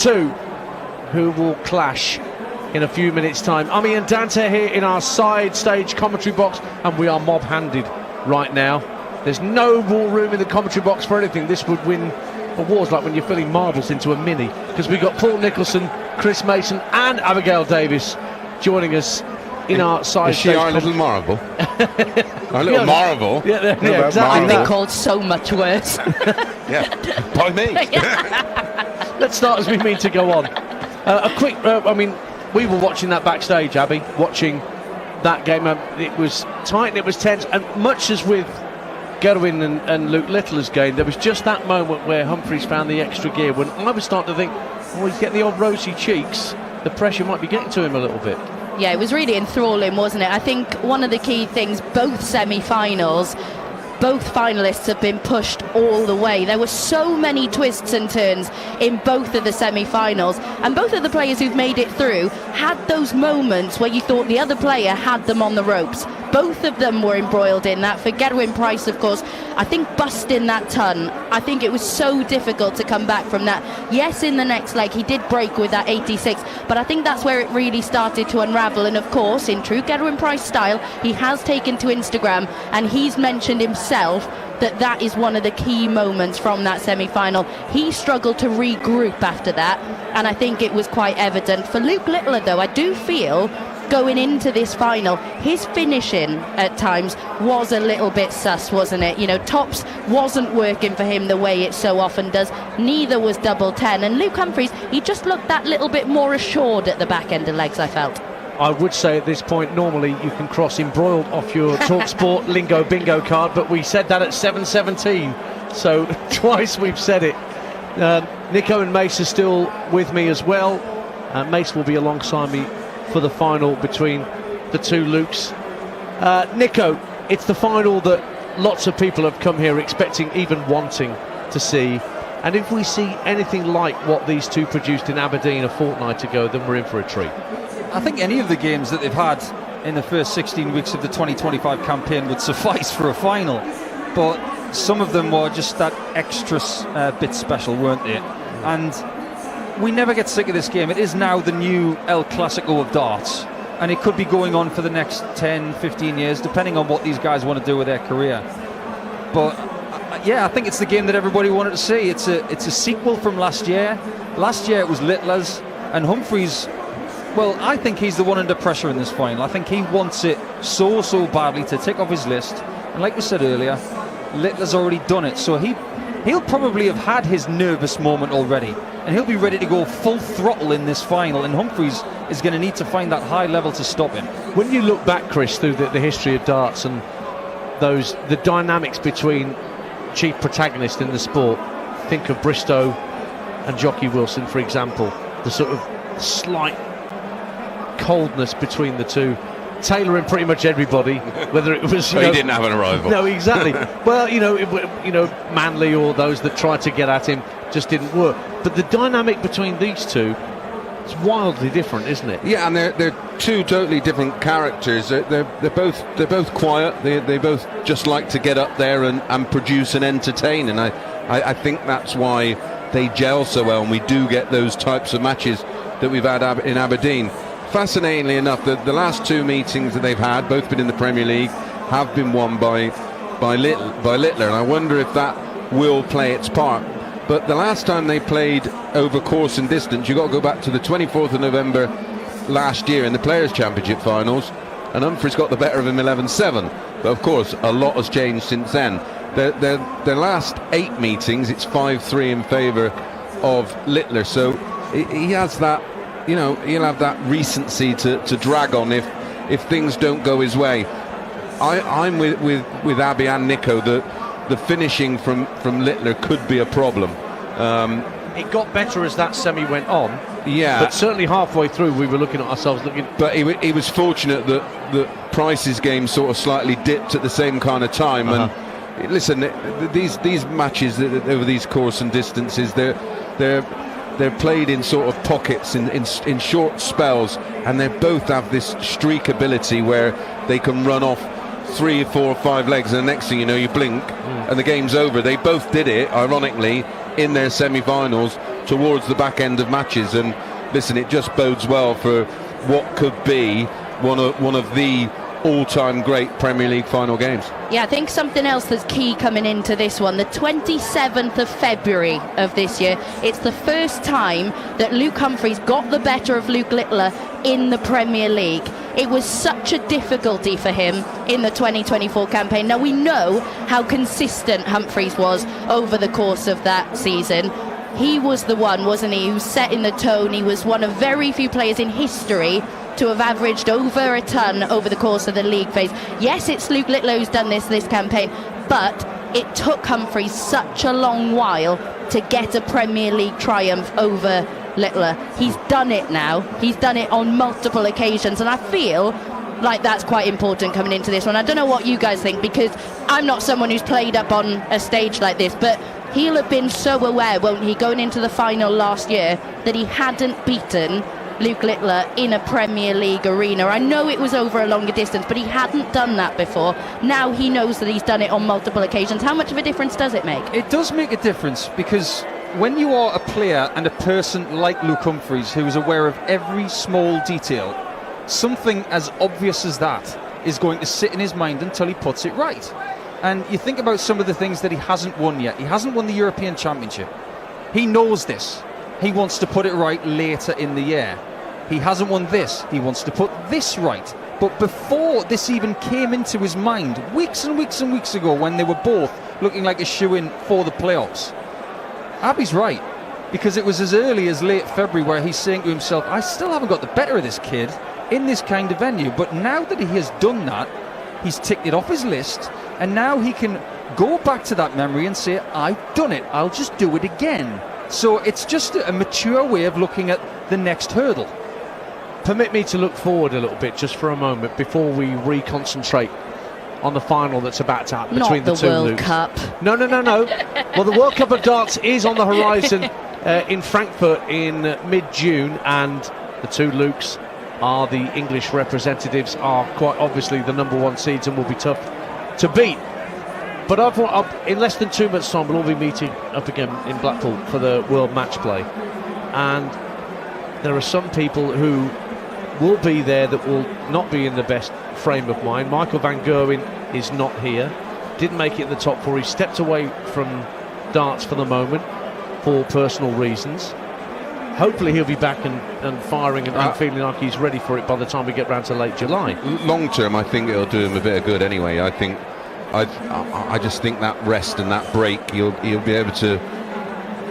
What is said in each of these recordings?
two who will clash in a few minutes' time. Ami and Danter here in our side stage commentary box, and we are mob-handed right now. There's no more room in the commentary box for anything. This would win awards like when you're filling marbles into a mini, because we've got Paul Nicholson, Chris Mason and Abigail Davies joining us in our side stage. Is she our little marble? Our little marvel? Yeah, exactly. I've been called so much worse. Yeah, by me. Let's start as we mean to go on. A quick, I mean, we were watching that backstage, Abby, watching that game. It was tight and it was tense, and much as with Gerwyn and Luke Littler's game, there was just that moment where Humphries found the extra gear when I was starting to think, oh, he's getting the old rosy cheeks. The pressure might be getting to him a little bit. Yeah, it was really enthralling, wasn't it? I think one of the key things, both semi-finals, both finalists have been pushed all the way. There were so many twists and turns in both of the semi-finals, and both of the players who've made it through had those moments where you thought the other player had them on the ropes. Both of them were embroiled in that. For Gerwyn Price, of course, I think busting that ton, I think it was so difficult to come back from that. Yes, in the next leg he did break with that 86, but I think that's where it really started to unravel. And of course, in true Gerwyn Price style, he has taken to Instagram and he's mentioned himself that is one of the key moments from that semi-final. He struggled to regroup after that, and I think it was quite evident. For Luke Littler, though, I do feel going into this final, his finishing at times was a little bit sus, wasn't it? You know, tops wasn't working for him the way it so often does. Neither was double 10. And Luke Humphries, he just looked that little bit more assured at the back end of legs, I felt. I would say at this point, normally you can cross embroiled off your talkSPORT lingo bingo card, but we said that at 7:17, so twice we've said it. Nico and Mace are still with me as well. Mace will be alongside me for the final between the two Lukes. Nico, it's the final that lots of people have come here expecting, even wanting to see. And if we see anything like what these two produced in Aberdeen a fortnight ago, then we're in for a treat. I think any of the games that they've had in the first 16 weeks of the 2025 campaign would suffice for a final. But some of them were just that extra bit special, weren't they? And we never get sick of this game. It is now the new El Clasico of darts, and it could be going on for the next 10, 15 years, depending on what these guys want to do with their career. But yeah, I think it's the game that everybody wanted to see. It's a sequel from last year. Last year it was Littler's, and Humphries, well, I think he's the one under pressure in this final. I think he wants it so badly to tick off his list. And like we said earlier, Littler's already done it, so he'll probably have had his nervous moment already, and he'll be ready to go full throttle in this final, and Humphries is going to need to find that high level to stop him. When you look back, Chris, through the history of darts and the dynamics between chief protagonists in the sport, think of Bristow and Jockey Wilson, for example, the sort of slight coldness between the two, tailoring pretty much everybody, whether it was... He didn't have an arrival. No, exactly. Well, you know, Manley or those that tried to get at him just didn't work. But the dynamic between these two is wildly different, isn't it? Yeah, and they're two totally different characters. They're both quiet. They both just like to get up there and produce and entertain. And I think that's why they gel so well, and we do get those types of matches that we've had in Aberdeen. Fascinatingly enough, the last two meetings that they've had, both been in the Premier League, have been won by Littler, and I wonder if that will play its part. But the last time they played over course and distance, you've got to go back to the 24th of November last year in the Players' Championship finals, and Humphries got the better of him 11-7. But of course, a lot has changed since then. Their last 8 meetings, it's 5-3 in favour of Littler, so he has that. You know, he'll have that recency to drag on if things don't go his way. I'm with Abby and Nico that the finishing from Littler could be a problem. It got better as that semi went on. Yeah, but certainly halfway through we were looking at ourselves looking. But he was fortunate that Price's game sort of slightly dipped at the same kind of time. And listen, these matches over these course and distances, they're played in sort of pockets, in short spells, and they both have this streak ability where they can run off 3, 4 or 5 legs, and the next thing you know, you blink and the game's over. They both did it, ironically, in their semi-finals towards the back end of matches. And listen, it just bodes well for what could be one of the all-time great Premier League final games. Yeah, I think something else that's key coming into this one, the 27th of February of this year, it's the first time that Luke Humphries got the better of Luke Littler in the Premier League. It was such a difficulty for him in the 2024 campaign. Now, we know how consistent Humphries was over the course of that season. He was the one, wasn't he, who set in the tone. He was one of very few players in history to have averaged over a ton over the course of the league phase. Yes, it's Luke Littler who's done this campaign, but it took Humphries such a long while to get a Premier League triumph over Littler. He's done it now. He's done it on multiple occasions, and I feel like that's quite important coming into this one. I don't know what you guys think, because I'm not someone who's played up on a stage like this, but he'll have been so aware, won't he, going into the final last year, that he hadn't beaten Luke Littler in a Premier League arena. I know it was over a longer distance, but he hadn't done that before. Now he knows that he's done it on multiple occasions. How much of a difference does it make? It does make a difference, because when you are a player and a person like Luke Humphries, who is aware of every small detail, something as obvious as that is going to sit in his mind until he puts it right. And you think about some of the things that he hasn't won yet. He hasn't won the European Championship. He knows this. He wants to put it right later in the year. He hasn't won this. He wants to put this right. But before this even came into his mind, weeks and weeks and weeks ago, when they were both looking like a shoo-in for the playoffs, Abi's right, because it was as early as late February where he's saying to himself, I still haven't got the better of this kid in this kind of venue. But now that he has done that, he's ticked it off his list, and now he can go back to that memory and say, I've done it, I'll just do it again. So it's just a mature way of looking at the next hurdle. Permit me to look forward a little bit just for a moment before we reconcentrate on the final that's about to happen between the two Not the World Lukes. Cup. No. Well, the World Cup of Darts is on the horizon in Frankfurt in mid-June, and the two Lukes are the English representatives, are quite obviously the number one seeds and will be tough to beat. But in less than 2 months' time, we'll all be meeting up again in Blackpool for the World Match Play. And there are some people who will be there that will not be in the best frame of mind. Michael van Gerwen is not here. Didn't make it in the top four. He stepped away from darts for the moment for personal reasons. Hopefully he'll be back and firing and feeling like he's ready for it by the time we get round to late July. Long term, I think it'll do him a bit of good anyway. I just think that rest and that break, he'll be able to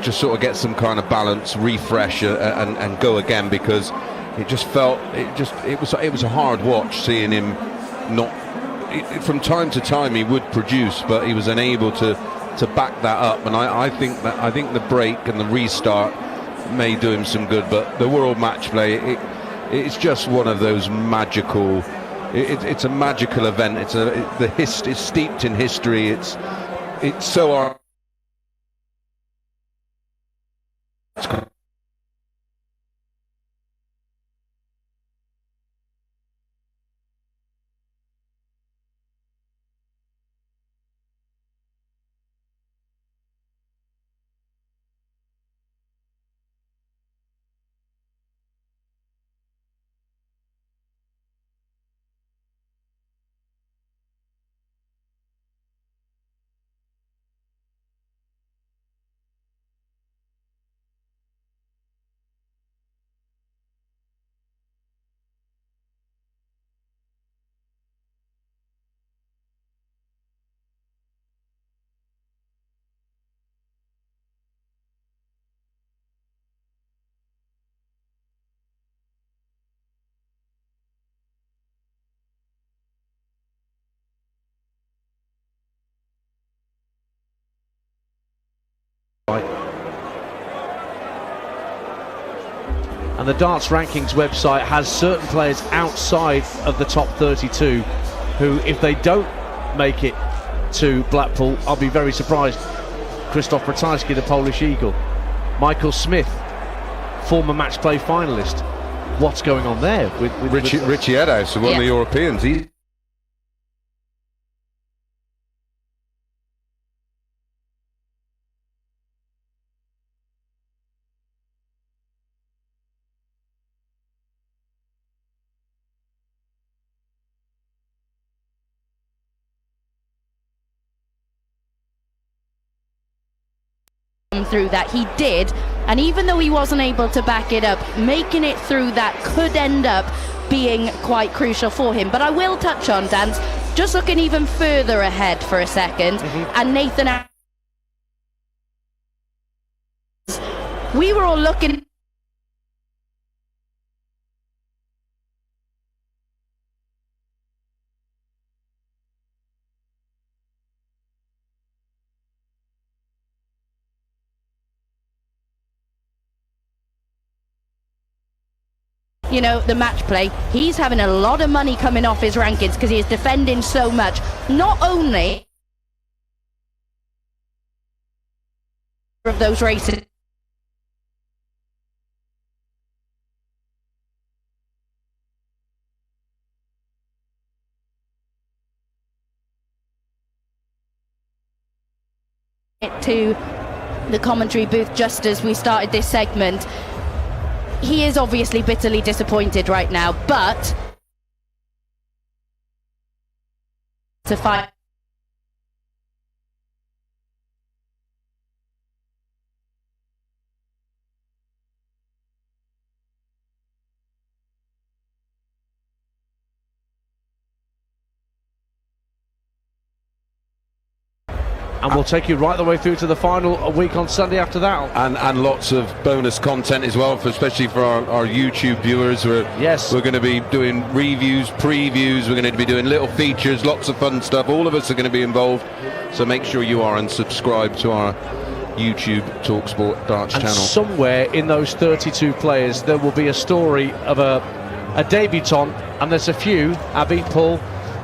just sort of get some kind of balance, refresh, and go again, because it just felt it was a hard watch seeing him not. From time to time he would produce, but he was unable to back that up. And I think the break and the restart may do him some good. But the World Match Play, it's just one of those magical. It's a magical event. It's steeped in history. It's so. And the Darts Rankings website has certain players outside of the top 32 who, if they don't make it to Blackpool, I'll be very surprised. Krzysztof Ratajski, the Polish Eagle. Michael Smith, former match play finalist. What's going on there with Richie Edhouse, one of the Europeans? through that. He did, and even though he wasn't able to back it up, making it through that could end up being quite crucial for him. But I will touch on, Dan, just looking even further ahead for a second, and Nathan, we were all looking you know, the match play. He's having a lot of money coming off his rankings because he is defending so much. Not only of those races to the commentary booth just as we started this segment. He is obviously bitterly disappointed right now, but to fight and we'll take you right the way through to the final a week on Sunday after that. And lots of bonus content as well, especially for our YouTube viewers. We're going to be doing reviews, previews, we're going to be doing little features, lots of fun stuff. All of us are going to be involved, so make sure you are and subscribe to our YouTube talkSPORT Darts channel. Somewhere in those 32 players there will be a story of a debutant, and there's a few: Abi, Paul,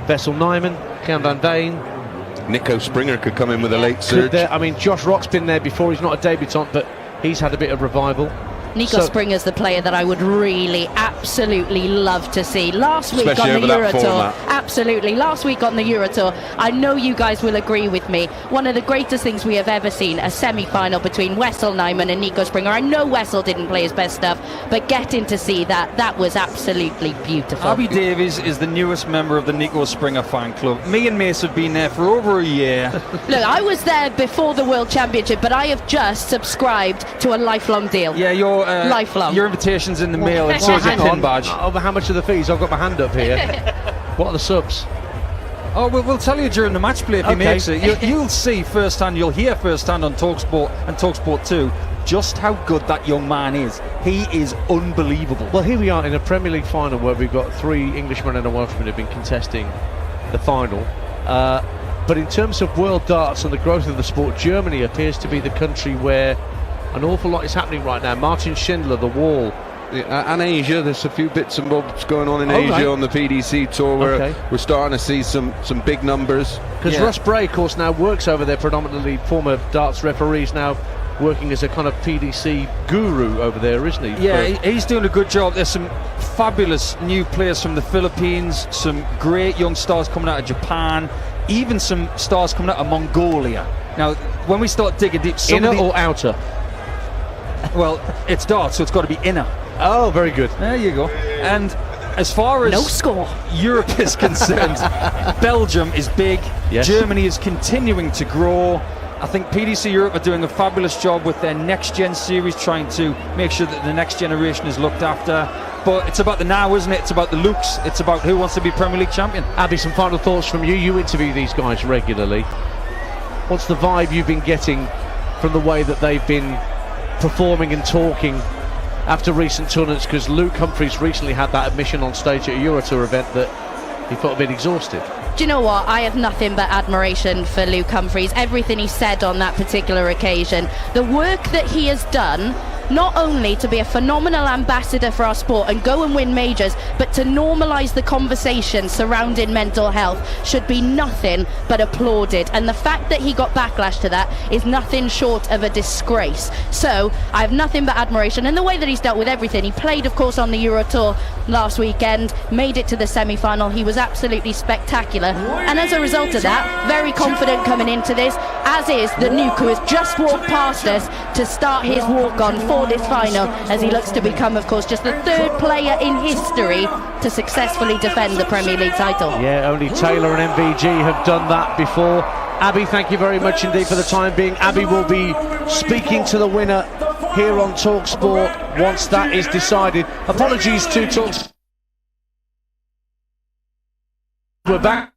Wessel Nijman, Ken van Veen. Nico Springer could come in with a late surge. I mean, Josh Rock's been there before. He's not a debutant, but he's had a bit of revival. Nico Springer's the player that I would really absolutely love to see. Last week Especially on the Euro Tour, format. absolutely, last week on the Euro Tour, I know you guys will agree with me, one of the greatest things we have ever seen, a semi-final between Wessel Nijman and Nico Springer. I know Wessel didn't play his best stuff, but getting to see that was absolutely beautiful. Abi Davies is the newest member of the Nico Springer fan club. Me and Mace have been there for over a year. Look, I was there before the World Championship, but I have just subscribed to a lifelong deal. Yeah, lifelong. Your invitation's in the mail, and so is your pin badge. Over how much are the fees? I've got my hand up here. What are the subs? Oh, we'll tell you during the match play if he makes it. You'll see firsthand, you'll hear firsthand on talkSPORT and talkSPORT 2 just how good that young man is. He is unbelievable. Well, here we are in a Premier League final where we've got 3 Englishmen and a Welshman who have been contesting the final. But in terms of world darts and the growth of the sport, Germany appears to be the country where an awful lot is happening right now. Martin Schindler, the Wall. And Asia, there's a few bits and bobs going on in Asia on the PDC tour where we're starting to see some big numbers. Because Russ Bray, of course, now works over there, predominantly former darts referees, now working as a kind of PDC guru over there, isn't he? Yeah, he's doing a good job. There's some fabulous new players from the Philippines, some great young stars coming out of Japan, even some stars coming out of Mongolia. Now, when we start digging deep... Inner or outer? Well, it's darts, so it's got to be inner. Oh, very good. There you go. And as far as no score Europe is concerned, Belgium is big. Yes. Germany is continuing to grow. I think PDC Europe are doing a fabulous job with their next gen series, trying to make sure that the next generation is looked after. But it's about the now, isn't it? It's about the looks. It's about who wants to be Premier League champion. Abi, some final thoughts from you. You interview these guys regularly. What's the vibe you've been getting from the way that they've been performing and talking after recent tournaments? Because Luke Humphries recently had that admission on stage at a Euro Tour event that he felt a bit exhausted. Do you know what? I have nothing but admiration for Luke Humphries. Everything he said on that particular occasion, the work that he has done, not only to be a phenomenal ambassador for our sport and go and win majors, but to normalise the conversation surrounding mental health should be nothing but applauded. And the fact that he got backlash to that is nothing short of a disgrace. So I have nothing but admiration. And the way that he's dealt with everything, he played, of course, on the Euro Tour last weekend, made it to the semi-final. He was absolutely spectacular. And as a result of that, very confident coming into this, as is the Nuke, who has just walked past us to start his walk-on for this final, as he looks to become, of course, just the 3rd player in history to successfully defend the Premier League title. Yeah, only Taylor and MVG have done that before. Abi, thank you very much indeed for the time being. Abi will be speaking to the winner here on talkSPORT once that is decided. Apologies to talkSPORT. We're back.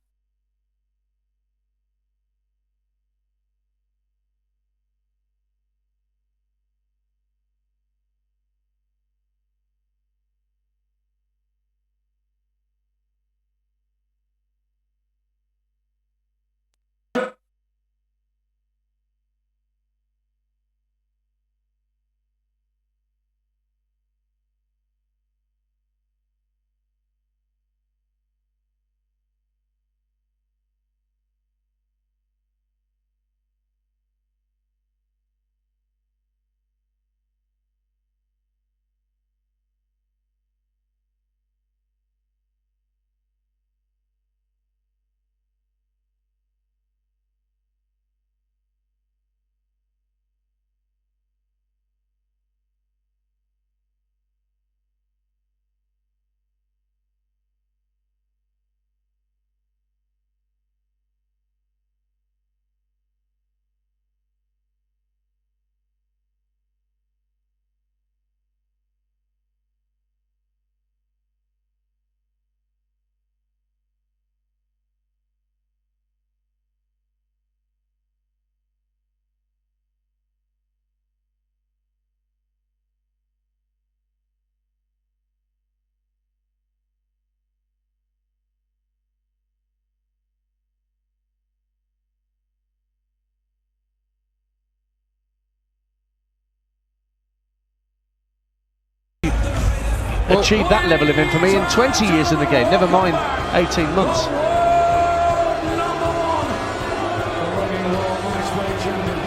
Achieved that level of infamy in 20 years in the game, never mind 18 months.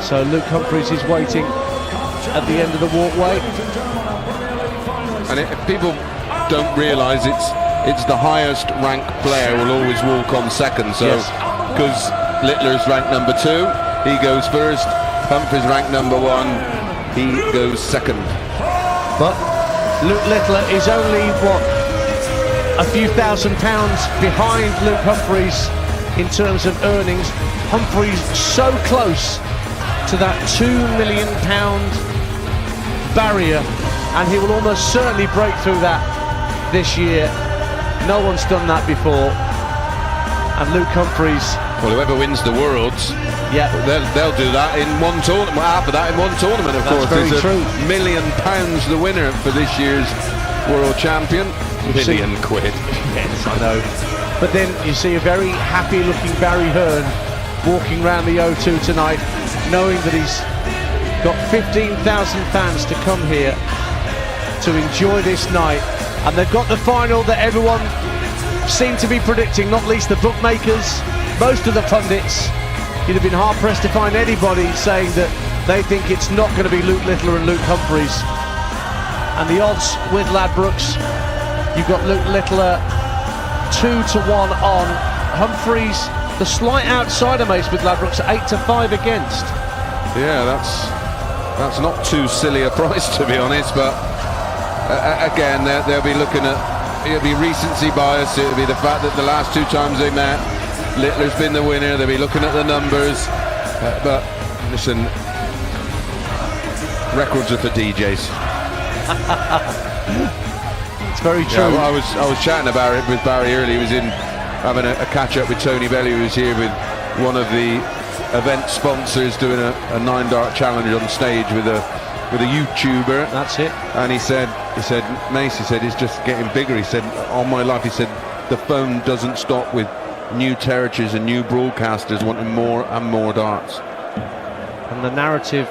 So Luke Humphries is waiting at the end of the walkway. And if people don't realise it's the highest ranked player will always walk on second. So because Littler's ranked number 2, he goes first. Humphries ranked number 1, he goes second. But Luke Littler is only, what, a few £1,000 behind Luke Humphries in terms of earnings. Humphries so close to that £2 million barrier, and he will almost certainly break through that this year. No one's done that before. And Luke Humphries... Well, whoever wins the Worlds, they'll do that in one tournament. Well, half of that in one tournament, of course. Very true. £1 million the winner for this year's World Champion. £1 million. Yes, I know. But then you see a very happy-looking Barry Hearn walking around the O2 tonight, knowing that he's got 15,000 fans to come here to enjoy this night. And they've got the final that everyone seemed to be predicting, not least the bookmakers. Most of the pundits, you'd have been hard-pressed to find anybody saying that they think it's not going to be Luke Littler and Luke Humphries. And the odds with Ladbrokes, you've got Luke Littler 2-1 on. Humphries, the slight outsider, Mace, with Ladbrokes, 8-5 against. Yeah, that's not too silly a price, to be honest, but again, they'll be looking at, it'll be recency bias, it'll be the fact that the last 2 times they met, Littler's been the winner. They'll be looking at the numbers, but listen, records are for DJs. It's very true. Yeah, well, I was chatting about it with Barry earlier. He was in having a catch up with Tony Bellew, who was here with one of the event sponsors doing a 9-dart challenge on stage with a YouTuber. That's it. And he said, Mace, he said, it's just getting bigger. He said, all my life, he said, the phone doesn't stop with new territories and new broadcasters wanting more and more darts. And the narrative,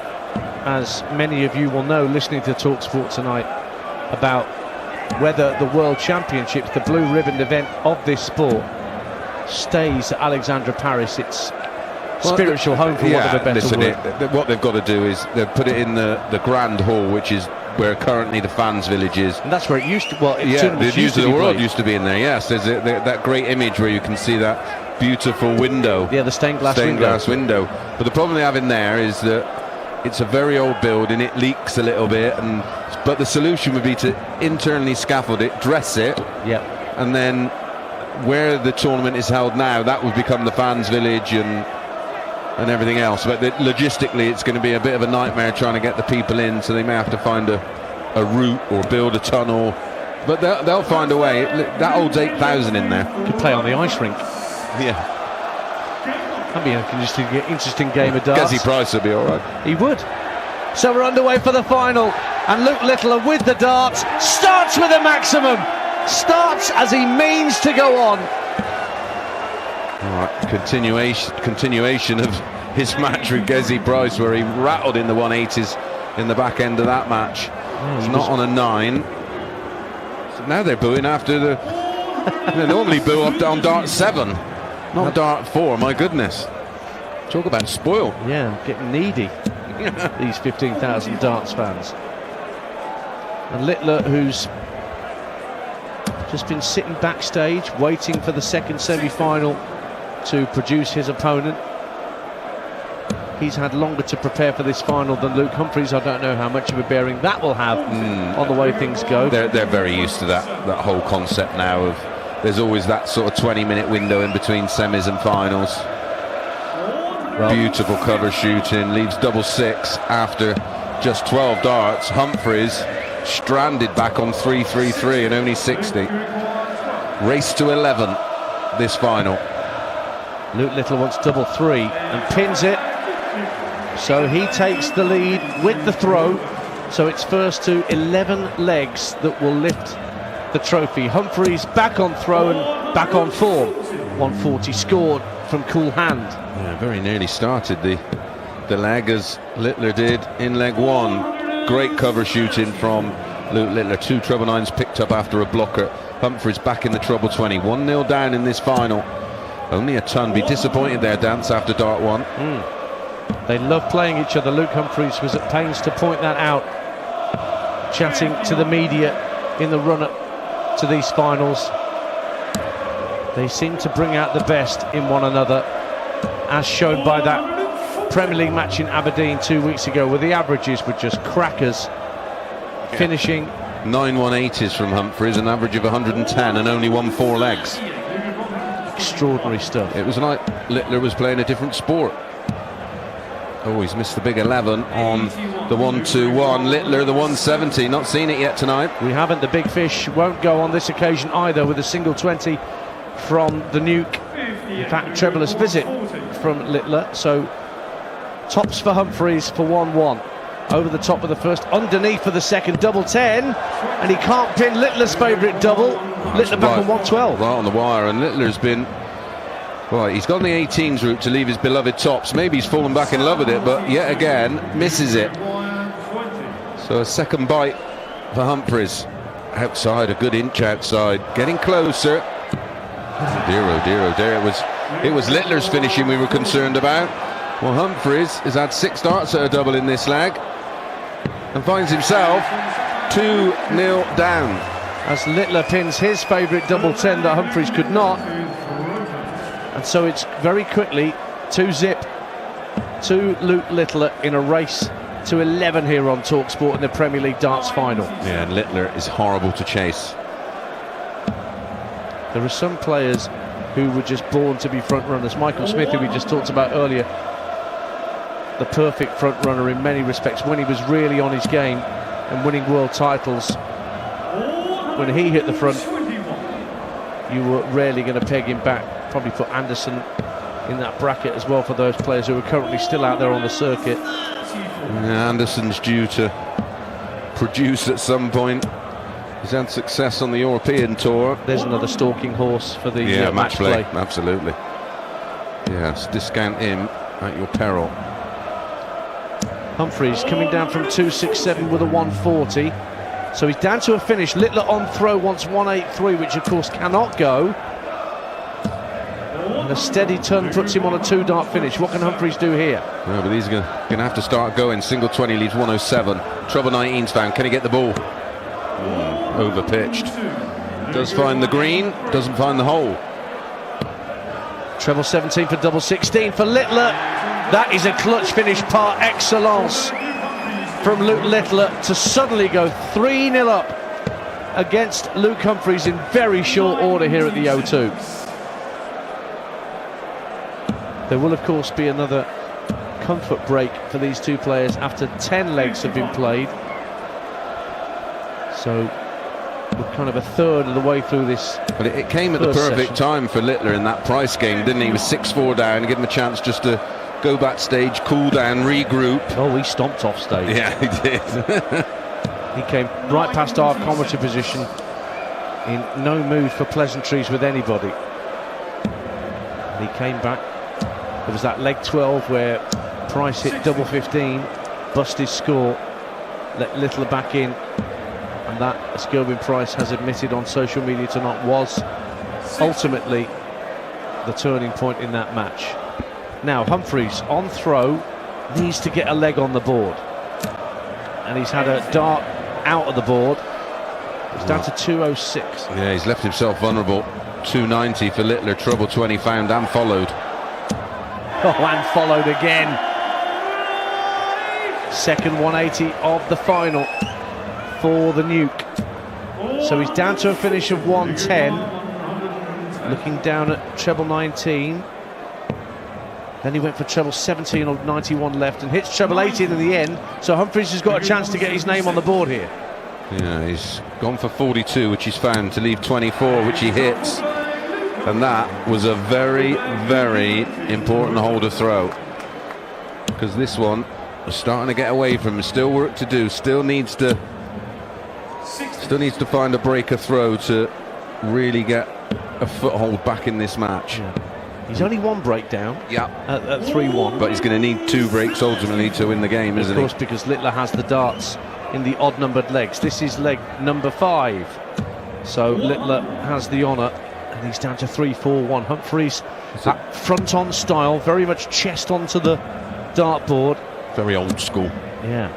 as many of you will know listening to talkSPORT tonight, about whether the World Championships, the blue ribbon event of this sport, stays at Alexandra Paris. It's spiritual home, for want of a better word. What they've got to do is they've put it in the Grand Hall, which is where currently the fans village is. And that's where it used to, well, the News of the World used to be in there, yes. There's that great image where you can see that beautiful window. Yeah, the stained glass window. But the problem they have in there is that it's a very old building, it leaks a little bit, but the solution would be to internally scaffold it, dress it, and then where the tournament is held now, that would become the fans village, and and everything else. But logistically, it's going to be a bit of a nightmare trying to get the people in, so they may have to find a route or build a tunnel. But they'll find a way. That holds 8,000 in there. Could play on the ice rink. Yeah. That'd be an interesting game of darts. Gerwyn Price would be all right. He would. So we're underway for the final, and Luke Littler with the darts starts with a maximum. Starts as he means to go on. All right, continuation of his match with Gerwyn Price, where he rattled in the 180s in the back end of that match. He's not on a 9. So now they're booing after the. They normally boo up on dart 7, not dart 4. My goodness, talk about spoil. Yeah, getting needy. These 15,000 darts fans. And Littler, who's just been sitting backstage waiting for the second semi-final to produce his opponent. He's had longer to prepare for this final than Luke Humphries. I don't know how much of a bearing that will have on the way things go. They're very used to that whole concept now of there's always that sort of 20-minute window in between semis and finals. Well, beautiful cover shooting, leaves double 6 after just 12 darts. Humphries stranded back on 3-3-3 and only 60. Race to 11 this final. Luke Littler wants double 3 and pins it. So he takes the lead with the throw. So it's first to 11 legs that will lift the trophy. Humphries back on throw and back on form. 140 scored from cool hand. Yeah, very nearly started the leg as Littler did in leg 1. Great cover shooting from Luke Littler. 2 treble 9s picked up after a blocker. Humphries back in the treble 20. 1-0 down in this final. Only a ton. Be disappointed there, Dance, after dart 1. They love playing each other. Luke Humphries was at pains to point that out, chatting to the media in the run-up to these finals. They seem to bring out the best in one another, as shown by that Premier League match in Aberdeen 2 weeks ago, where the averages were just crackers, finishing 9 180s from Humphries, an average of 110, and only won 4 legs. Extraordinary stuff. It was like Littler was playing a different sport. Oh, he's missed the big 11 on the 1-2-1. Littler, the 170, not seen it yet tonight. We haven't. The big fish won't go on this occasion either, with a single 20 from the nuke. In fact, trebleless visit from Littler. So tops for Humphries for 1-1. Over the top of the first, underneath for the second, double 10, and he can't pin Littler's favourite double. Littler back on 112. Right on the wire, and Littler's been. Right, he's gone the 18s route to leave his beloved tops. Maybe he's fallen back in love with it, but yet again misses it. So a second bite for Humphries. Outside, a good inch outside, getting closer. Oh dear, oh dear, oh dear. It was Littler's finishing we were concerned about. Well, Humphries has had 6 darts at a double in this leg and finds himself 2-0 down. As Littler pins his favourite double 10 that Humphries could not. And so it's very quickly 2-0 to Luke Littler in a race to 11 here on talkSPORT in the Premier League Darts final. Yeah, and Littler is horrible to chase. There are some players who were just born to be front runners. Michael Smith, who we just talked about earlier, the perfect front runner in many respects when he was really on his game and winning world titles. When he hit the front, you were rarely going to peg him back. Probably put Anderson in that bracket as well for those players who are currently still out there on the circuit. Yeah, Anderson's due to produce at some point. He's had success on the European tour. There's another stalking horse for the match play. Absolutely. Yes, discount him at your peril. Humphries coming down from 267 with a 140. So he's down to a finish. Littler on throw wants 183, which of course cannot go. And a steady turn puts him on a 2-dart finish. What can Humphries do here? No, but he's going to have to start going. Single 20 leaves 107. Trouble 19's found. Can he get the ball? Over pitched. Does find the green, doesn't find the hole. Treble 17 for double 16 for Littler. That is a clutch finish par excellence from Luke Littler to suddenly go 3-0 up against Luke Humphries in very short order here at the O2. There will of course be another comfort break for these two players after 10 legs have been played. So we're kind of a third of the way through this. But it came at the perfect time for Littler in that Price game, didn't he? He was 6-4 down, give him a chance just to go backstage, cool down, regroup. Oh, he stomped off stage. Yeah, he did. He came right past our commentary position in no mood for pleasantries with anybody. And he came back. There was that leg 12 where Price hit double 15, bust his score, let Littler back in. And that, as Gerwyn Price has admitted on social media tonight, was ultimately the turning point in that match. Now Humphries on throw needs to get a leg on the board, and he's had a dart out of the board. It's down to 206. Yeah, he's left himself vulnerable. 290 for Littler, treble 20 found and followed. Oh, and followed again. Second 180 of the final for the Nuke. So he's down to a finish of 110. Looking down at treble 19. Then he went for treble 17 on 91 left and hits treble 18 in the end. So Humphries has got a chance to get his name on the board here. Yeah, he's gone for 42, which he's found, to leave 24, which he hits. And that was a very, very important hole to throw, because this one was starting to get away from him. Still work to do. Still needs to find a breaker throw to really get a foothold back in this match. Yeah. He's only one breakdown. Yeah, at 3-1. but he's going to need 2 breaks ultimately to win the game, isn't he? Of course, because Littler has the darts in the odd-numbered legs. This is leg number 5. So Littler has the honour, and he's down to 3-4-1. Humphries, that front-on style, very much chest onto the dartboard. Very old school. Yeah.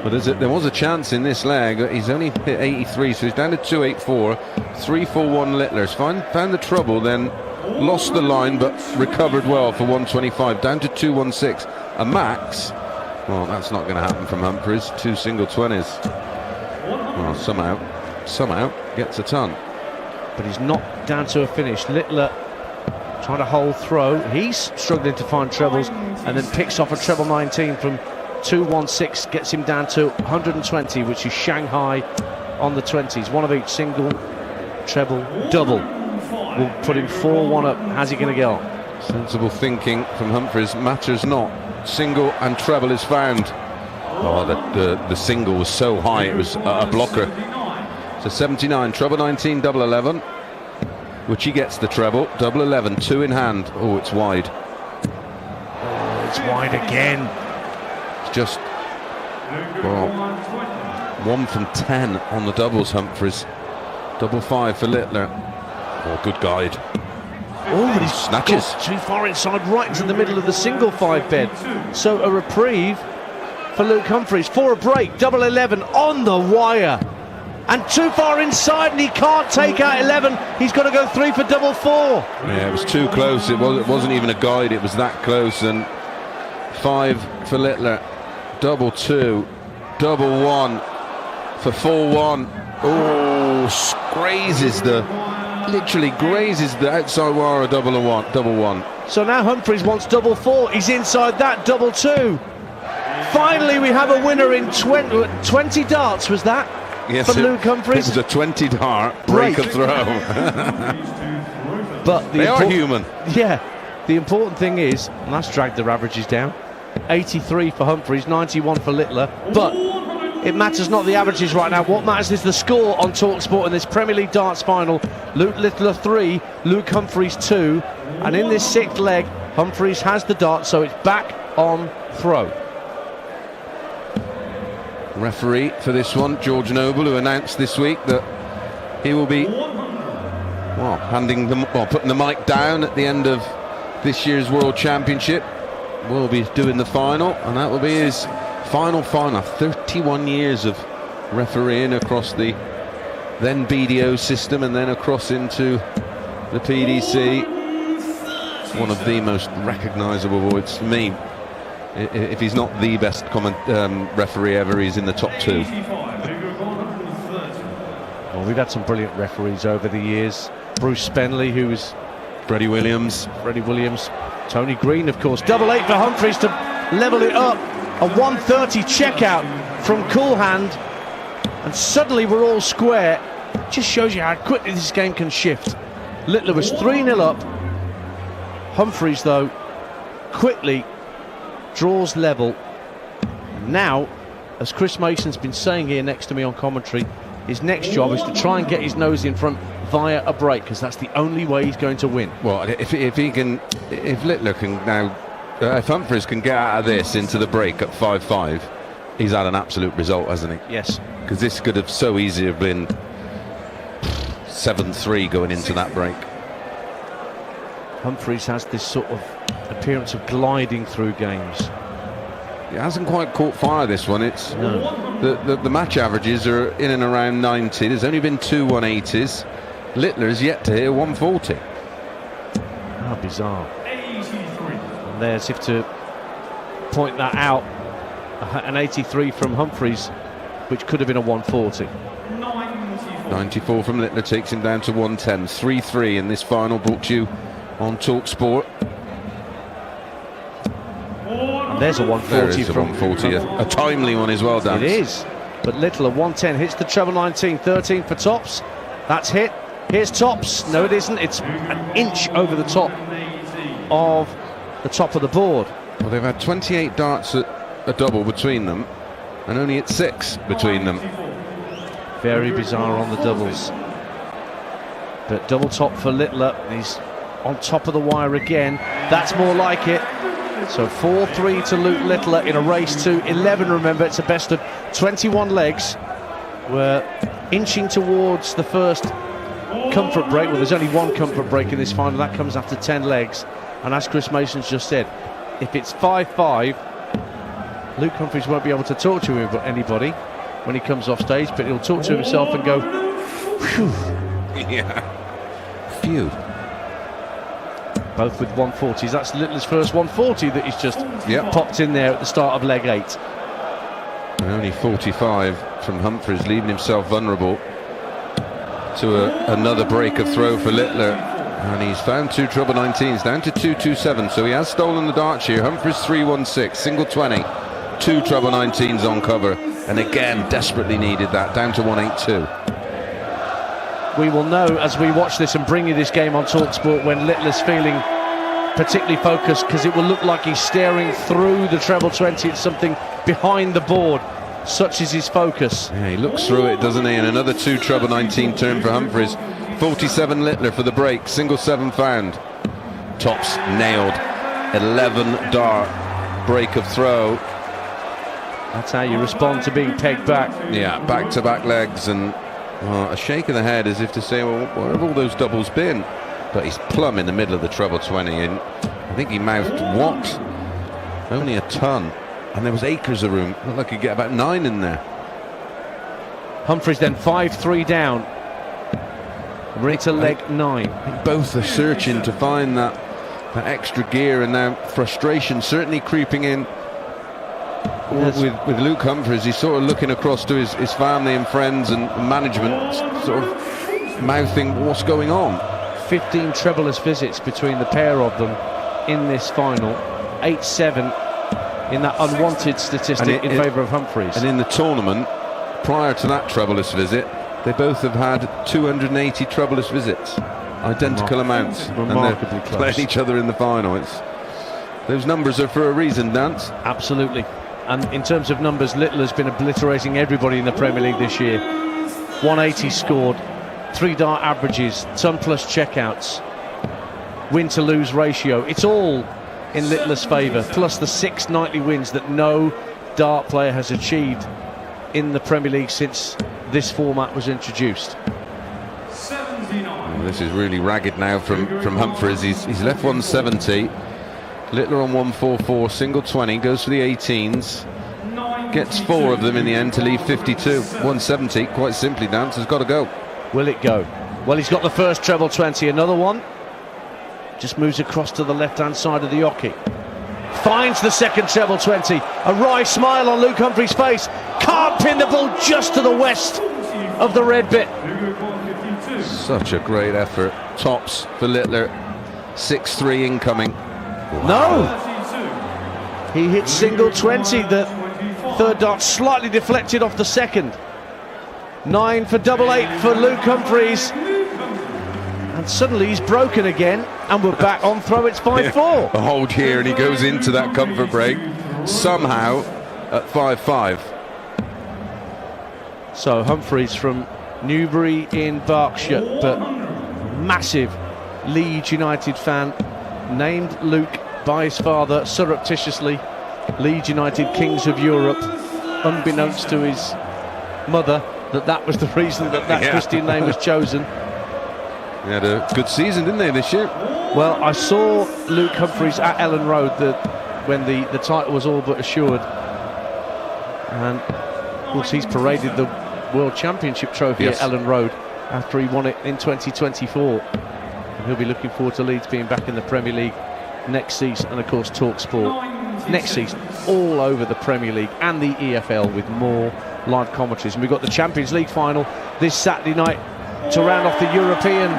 But there was a chance in this leg. He's only hit 83, so he's down to 284. 3-4-1 Littler's found the trouble, then lost the line, but recovered well for 125. Down to 216. A max. Well, that's not going to happen from Humphries. 2 single 20s. Well, somehow gets a ton. But he's not down to a finish. Littler trying to hold throw. He's struggling to find trebles, and then picks off a treble 19 from 216, gets him down to 120, which is Shanghai on the 20s. One of each, single, treble, double. Will put him 4-1 up. How's he going to go? Sensible thinking from Humphries. Matters not. Single and treble is found. Oh, the single was so high, it was a blocker. So 79, treble 19, double 11, which he gets the treble. Double 11, 2 in hand. Oh, it's wide. Oh, it's wide again. It's just, well, 1 from 10 on the doubles, Humphries. Double 5 for Littler. Oh, good guide. Oh, but he's snatches got too far inside, right into the middle of the single 5 bed. So a reprieve for Luke Humphries for a break. Double 11 on the wire, and too far inside, and he can't take out 11. He's got to go 3 for double 4. Yeah, it was too close. It wasn't even a guide. It was that close. And 5 for Littler. Double 2, double 1 for 4-1. Oh, literally grazes the outside wire of double 1. So now Humphries wants double 4. He's inside that, double 2. Finally, we have a winner in 20 darts, was that? Yes, for Luke Humphries. It was a 20 dart break of throw. But they are human. Yeah, the important thing is, and that's dragged their averages down. 83 for Humphries, 91 for Littler. But it matters not the averages right now. What matters is the score on talkSPORT in this Premier League Darts final. Luke Littler 3, Luke Humphries 2. And in this 6th leg, Humphries has the dart, so it's back on throw. Referee for this one, George Noble, who announced this week that he will be putting the mic down at the end of this year's World Championship. Will be doing the final, and that will be his final. 31 years of refereeing across the then BDO system and then across into the PDC. One of the most recognisable voices for me. If he's not the best referee ever, he's in the top 2. Well, we've had some brilliant referees over the years. Bruce Spenley, who was Freddie Williams, Tony Green, of course. Double 8 for Humphries to level it up. A 1:30 checkout from Coolhand, and suddenly we're all square. Just shows you how quickly this game can shift. Littler was 3-0 up. Humphries, though, quickly draws level. And now, as Chris Mason's been saying here next to me on commentary, his next job is to try and get his nose in front via a break, because that's the only way he's going to win. Well, if Littler can now, if Humphries can get out of this into the break at 5-5, he's had an absolute result, hasn't he? Yes. Because this could have so easily have been 7-3 going into that break. Humphries has this sort of appearance of gliding through games. It hasn't quite caught fire, this one. It's the match averages are in and around 90. There's only been 2 180s. Littler has yet to hit 140. How bizarre. And there's, if to point that out, an 83 from Humphries, which could have been a 140. 94 from Littler takes him down to 110. 3-3 in this final, brought to you on talkSPORT. And there's a 140. There is a 140, a timely one as well, Dan. It is. But Littler 110 hits the treble 19, 13 for Tops. That's hit. Here's Tops. No, it isn't. It's an inch over the top of the board. Well, they've had 28 darts at a double between them, and only at 6 between them. Very bizarre on the doubles. But double top for Littler. He's on top of the wire again. That's more like it. So 4-3 to Luke Littler in a race to 11. Remember, it's a best of 21 legs. We're inching towards the first comfort break. Well, there's only one comfort break in this final. That comes after 10 legs. And as Chris Mason's just said, if it's 5-5, Luke Humphries won't be able to talk to anybody when he comes off stage, but he'll talk to himself and go, phew. Yeah. Phew. Both with 140s. That's Littler's first 140 that he's just popped in there at the start of leg 8. And only 45 from Humphries, leaving himself vulnerable to another break of throw for Littler. And he's found 2 treble 19s, down to 227. So he has stolen the darts here. Humphries 3-1-6, single 20, 2 treble 19s on cover. And again, desperately needed that, down to 182. We will know as we watch this and bring you this game on talkSPORT when Littler's feeling particularly focused, because it will look like he's staring through the treble 20 at something behind the board. Such is his focus. Yeah, he looks through it, doesn't he? And another 2 treble 19 turn for Humphries. 47 Littler for the break, single 7 found. Tops nailed. 11 dart break of throw. That's how you respond to being pegged back. Yeah, back-to-back legs, and a shake of the head as if to say, well, where have all those doubles been? But he's plumb in the middle of the treble 20, and I think he mouthed, what? Only a ton. And there was acres of room. Looked like he could get about 9 in there. Humphries then 5-3 down. We're into leg 9. I think both are searching to find that extra gear, and now frustration certainly creeping in. With Luke Humphries, he's sort of looking across to his family and friends and management, sort of mouthing what's going on. 15 trebleless visits between the pair of them in this final. 8-7 in that unwanted statistic in favour of Humphries. And in the tournament, prior to that trebleless visit, they both have had 280 trebleless visits. Identical amounts. Remarkably and they're close. playing each other in the final. Those numbers are for a reason, Dance. Absolutely. And in terms of numbers, Littler's been obliterating everybody in the Premier League this year. 180 scored, 3 dart averages, ton plus checkouts, win to lose ratio. It's all in Littler's favour, plus the 6 nightly wins that no dart player has achieved in the Premier League since this format was introduced. Well, this is really ragged now from Humphries. He's left 170. Littler on 144, single 20, goes for the 18s, gets 4 of them in the end to leave 52. 170, quite simply, Dance, has got to go. Will it go? Well, he's got the first treble 20, another one. Just moves across to the left-hand side of the oche. Finds the second treble 20. A wry smile on Luke Humphries' face. Can't pin the ball just to the west of the red bit. Such a great effort. Tops for Littler. 6-3 incoming. No! He hit single 20. The third dart slightly deflected off the second. 9 for double 8 for Luke Humphries. And suddenly he's broken again, and we're back on throw. It's 5-4. A hold here, and he goes into that comfort break somehow at 5-5. So Humphries from Newbury in Berkshire, but massive Leeds United fan, named Luke by his father surreptitiously Leeds United Kings of Europe, unbeknownst to his mother that was the reason that Christian name was chosen. They had a good season, didn't they, this year? Well, I saw Luke Humphries at Ellen Road when the title was all but assured, and of course he's paraded the World Championship trophy at Ellen Road after he won it in 2024, and he'll be looking forward to Leeds being back in the Premier League next season, and of course talkSPORT next season all over the Premier League and the EFL with more live commentaries. And we've got the Champions League final this Saturday night to round off the European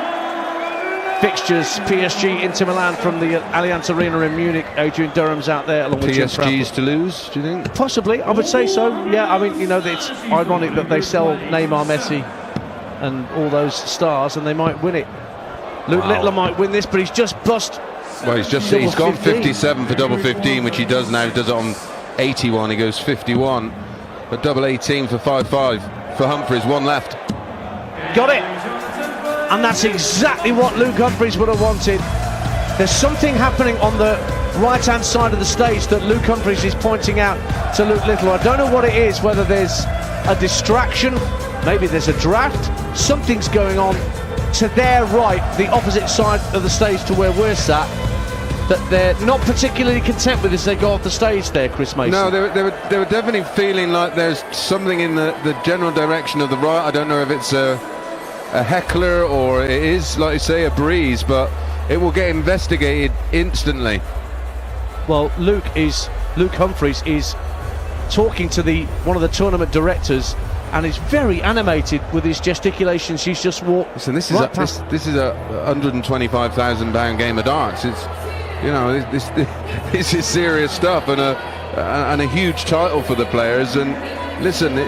fixtures. PSG Inter Milan from the Allianz Arena in Munich. Adrian Durham's out there along with PSG's to lose, do you think? Possibly, I would say so. Yeah, I mean, you know, it's ironic that they sell Neymar, Messi and all those stars, and they might win it. Luke Littler might win this, but he's just bust. Well, he's gone 57 for double 15, which he does now. He does it on 81. He goes 51, but double 18 for 5-5 for Humphries. One left. Got it. And that's exactly what Luke Humphries would have wanted. There's something happening on the right-hand side of the stage that Luke Humphries is pointing out to Luke Littler. I don't know what it is, whether there's a distraction, maybe there's a draft. Something's going on to their right, the opposite side of the stage to where we're sat, that they're not particularly content with as they go off the stage there, Chris Mason. No, they were definitely feeling like there's something in the general direction of the right. I don't know if it's a heckler or it is, like you say, a breeze, but it will get investigated instantly. Well, Luke Humphries is talking to one of the tournament directors, and is very animated with his gesticulations. He's just walked. Listen, this is a £125,000 game of darts. It's, you know, this is serious stuff, and a huge title for the players. And listen,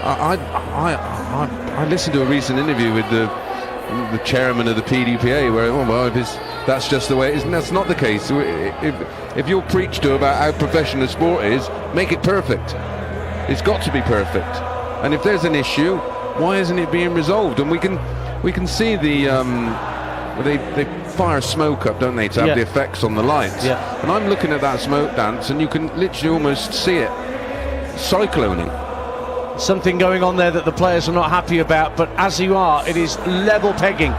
I listened to a recent interview with the chairman of the PDPA, where that's just the way it is, and that's not the case. If you'll preach to about how professional sport is, make it perfect. It's got to be perfect. And if there's an issue, why isn't it being resolved? And we can see they fire smoke up, don't they, to have the effects on the lights. Yeah. And I'm looking at that smoke dance, and you can literally almost see it cycloning. Something going on there that the players are not happy about, but as you are, it is level pegging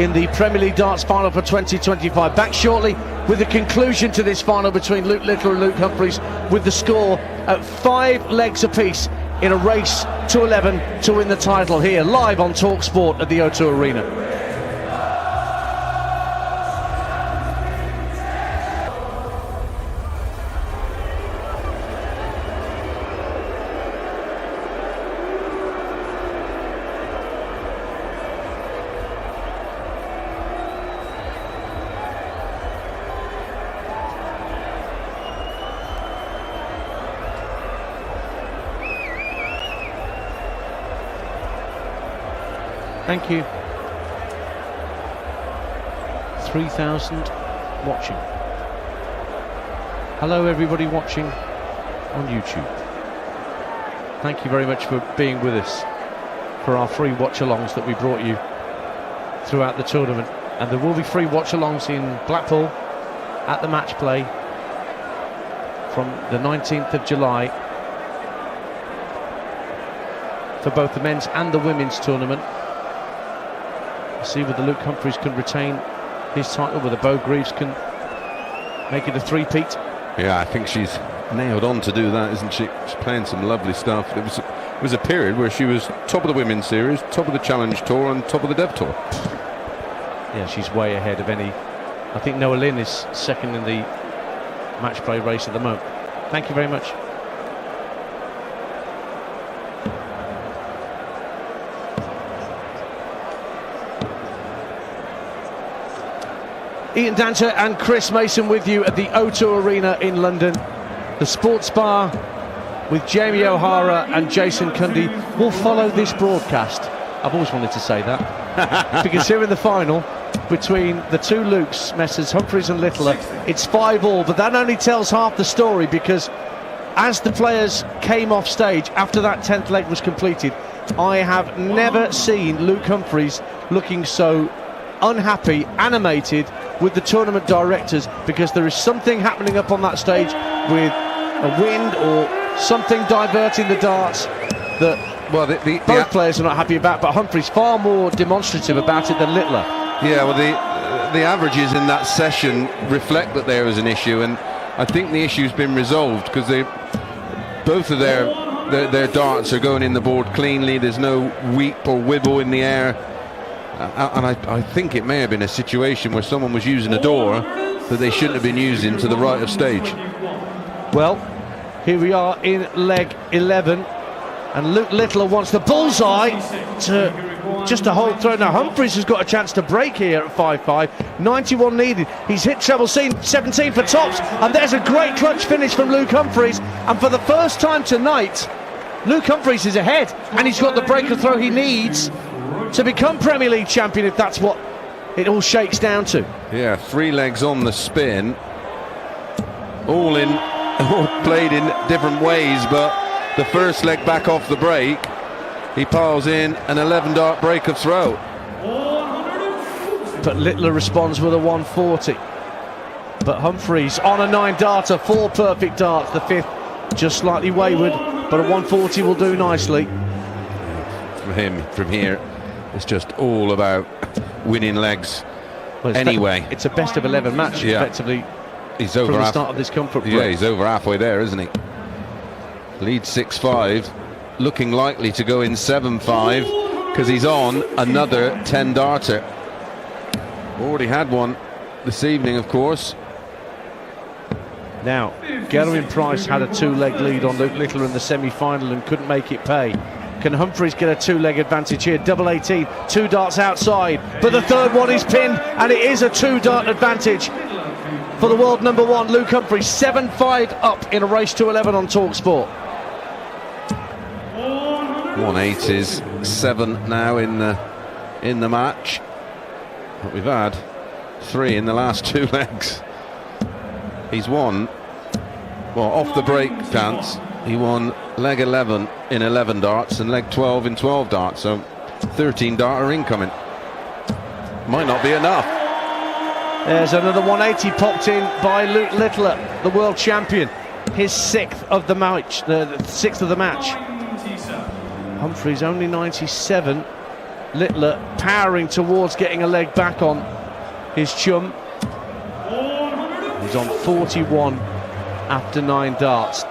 in the Premier League Darts final for 2025. Back shortly with the conclusion to this final between Luke Littler and Luke Humphries, with the score at 5 legs apiece in a race to 11 to win the title, here live on talkSPORT at the O2 Arena. Thank you. 3,000 watching. Hello everybody watching on YouTube. Thank you very much for being with us for our free watch-alongs that we brought you throughout the tournament. And there will be free watch-alongs in Blackpool at the match play from the 19th of July for both the men's and the women's tournament. See whether Luke Humphries can retain his title, whether Bo Greaves can make it a three-peat. Yeah, I think she's nailed on to do that, isn't she? She's playing some lovely stuff. It was a period where she was top of the women's series, top of the Challenge Tour, and top of the Dev Tour. Yeah, she's way ahead of any. I think Noah Lynn is second in the match play race at the moment. Thank you very much. Ian Danter and Chris Mason with you at the O2 Arena in London. The Sports Bar with Jamie O'Hara and Jason Cundy will follow this broadcast. I've always wanted to say that. Because here in the final, between the two Lukes, Messrs Humphries and Littler, it's 5-all, but that only tells half the story, because as the players came off stage after that 10th leg was completed, I have never seen Luke Humphries looking so unhappy, animated with the tournament directors, because there is something happening up on that stage with a wind or something diverting the darts that both players are not happy about, but Humphries far more demonstrative about it than Littler. Yeah, well, the averages in that session reflect that there was an issue, and I think the issue's been resolved, because both of their darts are going in the board cleanly. There's no weep or wibble in the air, and I think it may have been a situation where someone was using a door that they shouldn't have been using to the right of stage. Well, here we are in leg 11, and Luke Littler wants the bullseye to hold through. Now Humphries has got a chance to break here at 5-5, 91 needed. He's hit treble 17 for tops, and there's a great clutch finish from Luke Humphries, and for the first time tonight Luke Humphries is ahead, and he's got the breaker throw he needs to become Premier League champion, if that's what it all shakes down to. Yeah, 3 legs on the spin, all played in different ways, but the first leg back off the break, he piles in an 11-dart breaker throw. But Littler responds with a 140. But Humphries on a 9-darter, 4 perfect darts. The 5th just slightly wayward, but a 140 will do nicely. For him, from here, it's just all about winning legs. Well, anyway, it's a best of 11 match, effectively. He's over from the start of this comfort break. Yeah, he's over halfway there, isn't he? Lead 6-5, looking likely to go in 7-5, because he's on another 10-darter. Already had one this evening, of course. Now, Gerwyn Price had a 2-leg lead on Luke Littler in the semi-final and couldn't make it pay. Can Humphries get a 2-leg advantage here? Double 18, 2 darts outside, but the third one is pinned, and it is a 2-dart advantage for the world number 1, Luke Humphries. 7-5 up in a race to 11 on talkSPORT. 180s, 7 now in the match, but we've had 3 in the last 2 legs. He's won, well, off the break dance, he won leg 11 in 11 darts and leg 12 in 12 darts, so 13-darter incoming. Might not be enough. There's another 180 popped in by Luke Littler, the world champion, his 6th of the match. Humphries only 97. Littler powering towards getting a leg back on his chum. He's on 41 after 9 darts.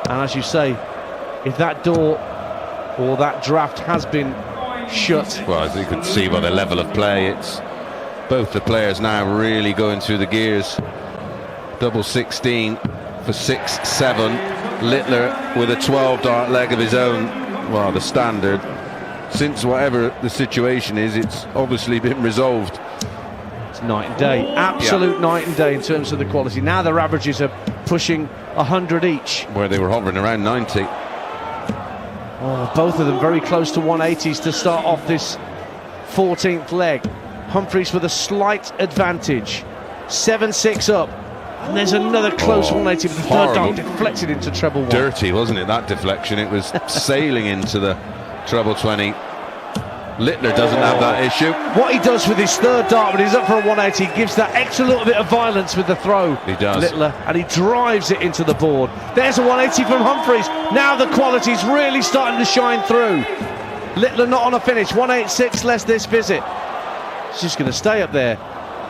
And as you say, if that door or that draft has been shut... Well, as you can see by the level of play, it's both the players now really going through the gears. Double 16 for 6-7. Littler with a 12-dart leg of his own. Well, the standard, since whatever the situation is, it's obviously been resolved. It's night and day, absolute night and day in terms of the quality. Now their averages are pushing 100 each. Where they were hovering around 90. Oh, both of them very close to 180s to start off this 14th leg. Humphries with a slight advantage. 7-6 up. And there's another close 180, but the third dart deflected into treble 1. Dirty, wasn't it, that deflection? It was sailing into the treble 20. Littler doesn't have that issue. What he does with his third dart when he's up for a 180, he gives that extra little bit of violence with the throw. He does. Littler, and he drives it into the board. There's a 180 from Humphries. Now the quality's really starting to shine through. Littler not on a finish. 186 less this visit. He's just going to stay up there.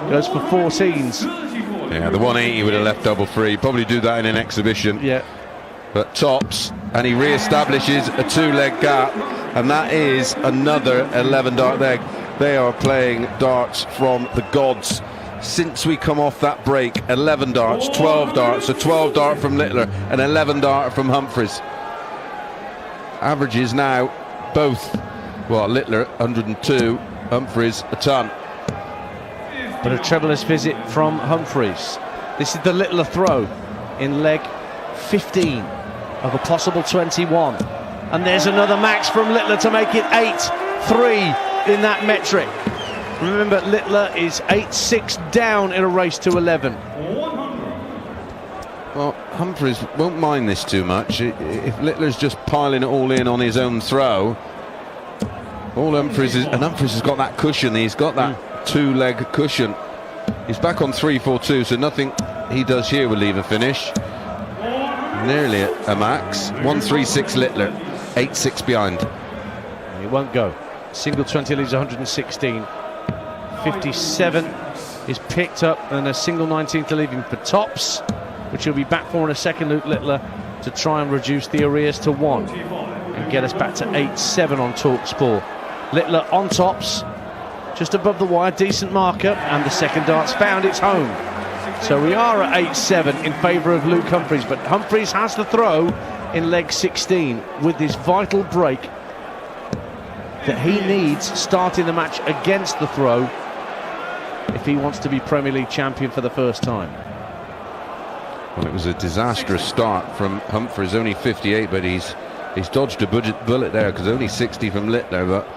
Goes for 14s. Yeah, the 180 would have left double 3. Probably do that in an exhibition. Yeah. But tops, and he re-establishes a 2-leg gap, and that is another 11-dart leg. They are playing darts from the gods. Since we come off that break, 11 darts, 12 darts, a 12-dart from Littler, an 11-dart from Humphries. Averages now, both, well, Littler 102, Humphries a ton. But a trebleless visit from Humphries. This is the Littler throw in leg 15 of a possible 21. And there's another max from Littler to make it 8-3 in that metric. Remember, Littler is 8-6 down in a race to 11. Well, Humphries won't mind this too much. If Littler's just piling it all in on his own throw, all Humphries is, and Humphries has got that cushion. He's got that two-leg cushion. He's back on 3-4-2, so nothing he does here will leave a finish. Nearly a max. 1-3-6 Littler, 8-6 behind. He won't go. Single 20 leaves 116. 57 is picked up, and a single 19 to leave him for tops, which he'll be back for in a second. Luke Littler to try and reduce the arrears to 1 and get us back to 8-7 on talkSPORT. Littler on tops, just above the wire, decent marker, and the second dart's found its home. So we are at 8-7 in favour of Luke Humphries, but Humphries has the throw in leg 16 with this vital break that he needs starting the match against the throw if he wants to be Premier League champion for the first time. Well, it was a disastrous start from Humphries, only 58, but he's dodged a bullet there, because only 60 from Littler, but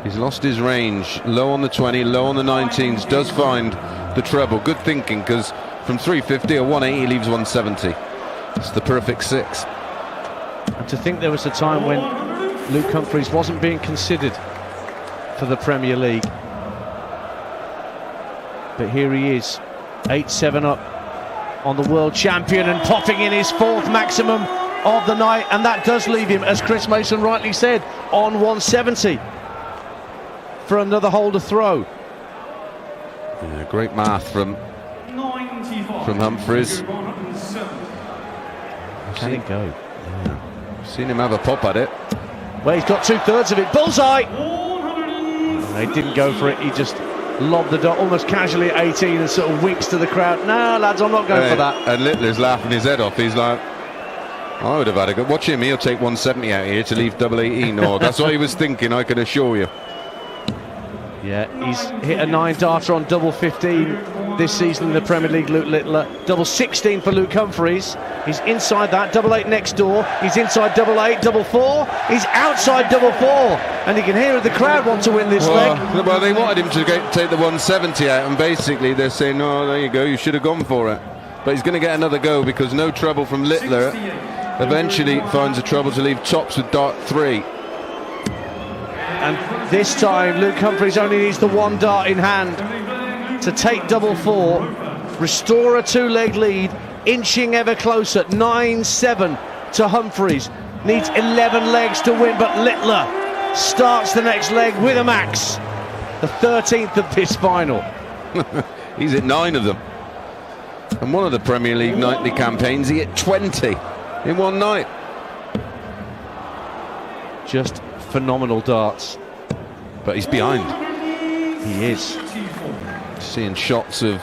he's lost his range. Low on the 20, low on the 19s, does find the treble. Good thinking, because from 350 or 180 leaves 170. It's the perfect 6. And to think there was a time when Luke Humphries wasn't being considered for the Premier League. But here he is, 8-7 up on the world champion and popping in his 4th maximum of the night, and that does leave him, as Chris Mason rightly said, on 170 for another holder throw. Yeah, great math from Humphries. Can it go? Yeah. Seen him have a pop at it. Well, he's got 2/3 of it. Bullseye! No, he didn't go for it. He just lobbed the dot almost casually at 18 and sort of winks to the crowd. No, lads, I'm not going for that. And Littler's laughing his head off. He's like, I would have had a go. Watch him. He'll take 170 out here to leave double 18. Or that's what he was thinking, I can assure you. Yeah, he's hit a 9 darter on double 15 this season in the Premier League, Luke Littler. Double 16 for Luke Humphries. He's inside that, double 8 next door. He's inside double 8, double 4. He's outside double 4. And you can hear the crowd want to win this leg. Well, they wanted him to take the 170 out, and basically they're saying, oh, there you go, you should have gone for it. But he's going to get another go, because no trouble from Littler eventually finds a trouble to leave tops with dart 3. And this time Luke Humphries only needs the 1 dart in hand to take double 4, restore a 2-leg lead, inching ever closer. 9-7 to Humphries. Needs 11 legs to win, but Littler starts the next leg with a max, the 13th of this final. He's at 9 of them. And one of the Premier League nightly campaigns, he hit 20 in one night. Just phenomenal darts. But he's behind. He is. Seeing shots of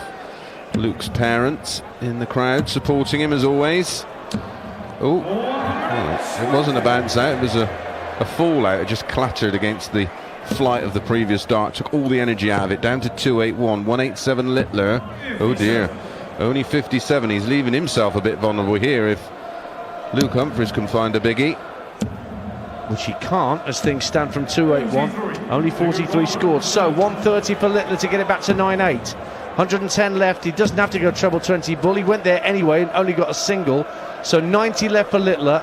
Luke's parents in the crowd supporting him as always. Oh, it wasn't a bounce out, it was a fallout. It just clattered against the flight of the previous dart, took all the energy out of it. Down to 281, 187 Littler. Oh dear, only 57. He's leaving himself a bit vulnerable here if Luke Humphries can find a biggie, which he can't as things stand from 281. Only 43 scored, so 130 for Littler to get it back to 9-8. 110 left. He doesn't have to go treble 20 bull. He went there anyway and only got a single, so 90 left for Littler.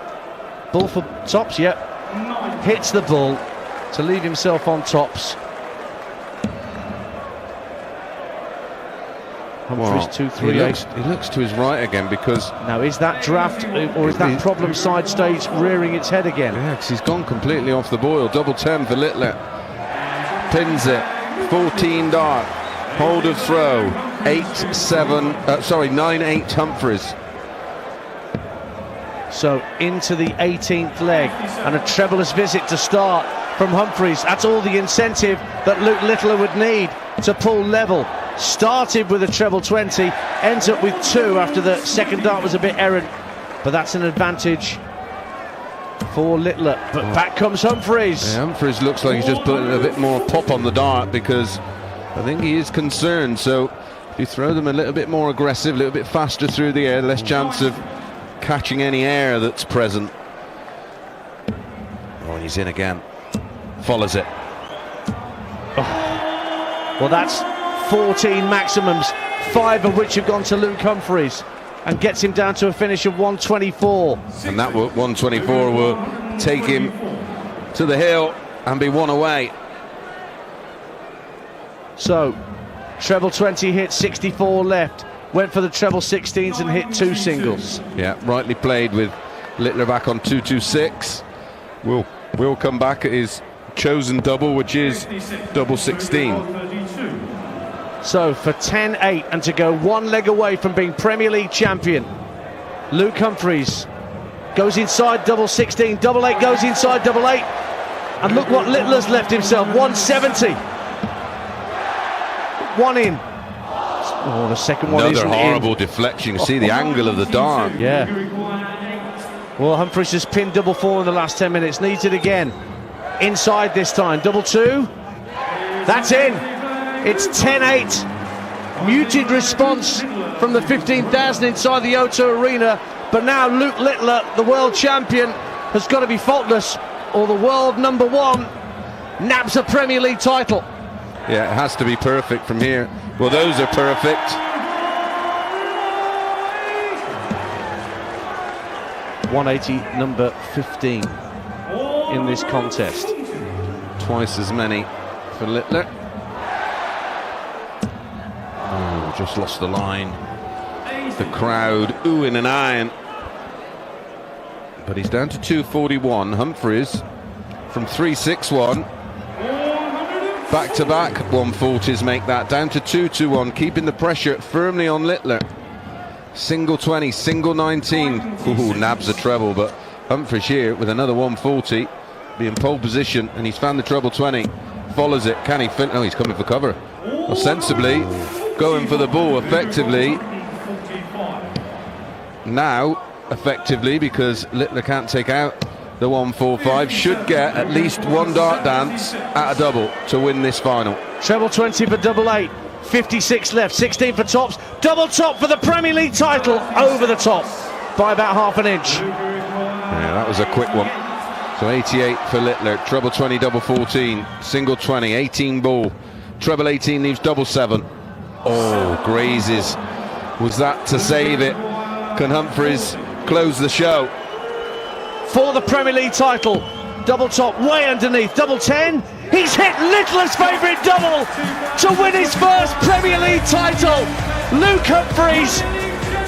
Bull for tops, yep. Hits the bull to leave himself on tops. Humphries 238. He looks to his right again, because now is that draft or is that problem side stage rearing its head again? Yeah, because he's gone completely off the boil. Double 10 for Littler. Pins it. 14 dart. Hold of throw. 9-8 Humphries. So into the 18th leg, and a trebleless visit to start from Humphries. That's all the incentive that Luke Littler would need to pull level. Started with a treble 20, ends up with 2 after the second dart was a bit errant, but that's an advantage for Littler. But back comes Humphries. Yeah, Humphries looks like he's just putting a bit more pop on the dart, because I think he is concerned. So if you throw them a little bit more aggressive, a little bit faster through the air, less chance of catching any air that's present. Oh, and he's in again. Follows it. Oh. Well, that's 14 maximums, 5 of which have gone to Luke Humphries, and gets him down to a finish of 124. And that 124 will take him to the hill and be one away. So, treble 20 hit, 64 left. Went for the treble 16s and hit 2 singles. Yeah, rightly played with Littler back on 226. Will come back at his chosen double, which is double 16. So for 10-8 and to go one leg away from being Premier League champion, Luke Humphries goes inside double 16, double 8 goes inside double 8, and look what Littler's left himself, 170. One in. Oh, the second one isn't in. Another horrible deflection. You see the angle of the dart. Yeah. Well, Humphries has pinned double 4 in the last 10 minutes. Needs it again. Inside this time. Double 2. That's in. It's 10-8. Muted response from the 15,000 inside the O2 Arena. But now Luke Littler, the world champion, has got to be faultless, or the world #1 nabs a Premier League title. Yeah, it has to be perfect from here. Well, those are perfect. 180, number 15 in this contest. Twice as many for Littler. Oh, just lost the line. The crowd oohing and eyeing. But he's down to 241. Humphries from 361. Back-to-back 140s make that down to 221, keeping the pressure firmly on Littler. Single 20, single 19. Ooh, nabs a treble, but Humphries here with another 140, be in pole position, and he's found the treble 20. Follows it. Can he finish? Oh, he's coming for cover. Well, sensibly going for the ball effectively. Now, effectively, because Littler can't take out the 145, should get at least one dart dance at a double to win this final. Treble 20 for double 8, 56 left, 16 for tops, double top for the Premier League title, over the top by about half an inch. Yeah, that was a quick one. So 88 for Littler, treble 20, double 14, single 20, 18 ball, treble 18 leaves double 7. Oh, grazes. Was that to save it? Can Humphries close the show? For the Premier League title, double top way underneath, double 10. He's hit Littler's favourite double to win his first Premier League title. Luke Humphries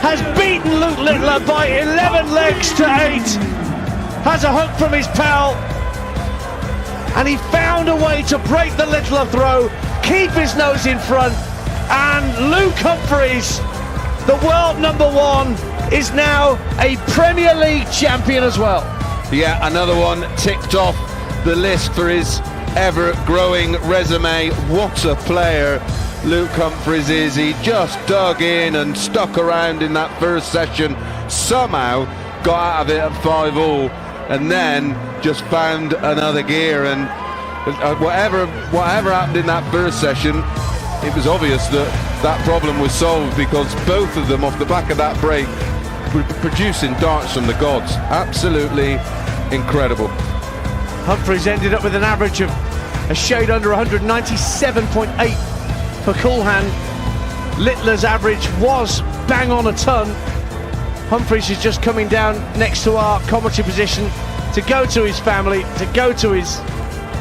has beaten Luke Littler by 11 legs to 8. Has a hook from his pal, and he found a way to break the Littler throw, keep his nose in front, and Luke Humphries, the world #1, is now a Premier League champion as well. Yeah, another one ticked off the list for his ever-growing resume. What a player Luke Humphries is. He just dug in and stuck around in that first session, somehow got out of it at 5-all, and then just found another gear. And whatever happened in that first session, it was obvious that that problem was solved, because both of them, off the back of that break, were producing darts from the gods. Absolutely incredible. Humphries ended up with an average of a shade under 197.8 for Coolhand. Littler's average was bang on a ton. Humphries is just coming down next to our commentary position to go to his family, to go to his...